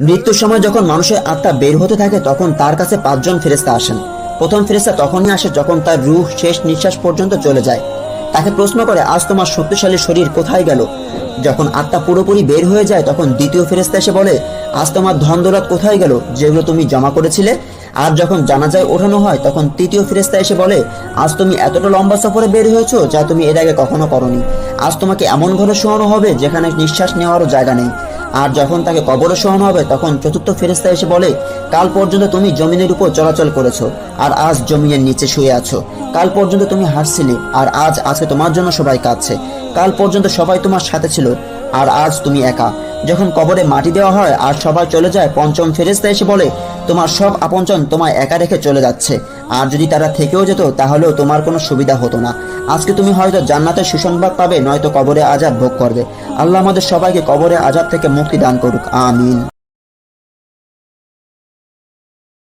মৃত্যুর সময় যখন মানুষের আত্মা বের হতে থাকে তখন তার কাছে 5 জন ফেরেশতা আসেন। প্রথম ফেরেশতা তখনই আসে যখন তার রূহ শেষ নিঃশ্বাস পর্যন্ত চলে যায়। তাকে প্রশ্ন করে, আজ তোমার শক্তিশালী শরীর কোথায় গেল? যখন আত্মা পুরোপুরি বের হয়ে যায় তখন দ্বিতীয় ফেরেশতা এসে বলে, আজ তোমার ধন দৌলত কোথায় গেল যেগুলো তুমি জমা করেছিলে? আর যখন জানাজায় ওঠানো হয় তখন তৃতীয় ফেরেশতা এসে বলে, আজ তুমি এতটা লম্বা সফরে বের হয়েছো যা তুমি এর আগে কখনো করনি। আজ তোমাকে এমন ঘরে শোয়ানো হবে যেখানে নিঃশ্বাস নেওয়ারও জায়গা নেই। আর যখন তাকে কবরে শোয়ানো হবে তখন চতুর্থ ফেরেশতা এসে বলে, কাল পর্যন্ত তুমি জমিনের উপর চলাচল করেছো আর আজ জমিনের নিচে শুয়ে আছো। কাল পর্যন্ত তুমি হাসছিলে আর আজকে তোমার জন্য সবাই কাঁদছে। কাল পর্যন্ত সবাই তোমার সাথে ছিল আর আজ তুমি একা। যখন কবরে মাটি দেওয়া হয় আর সবাই চলে যায়, পঞ্চম ফেরেশতা এসে বলে, তোমার সব আপনজন তোমায় একা রেখে চলে যাচ্ছে। আর যদি তারা থেকেও যেত তাহলেও তোমার কোনো সুবিধা হতো না। আজকে তুমি হয়তো জান্নাতের সুসংবাদ পাবে, নয়তো কবরে আযাব ভোগ করবে। আল্লাহ আমাদের সবাইকে কবরে আযাব থেকে মুক্তি দান করুক, আমিন।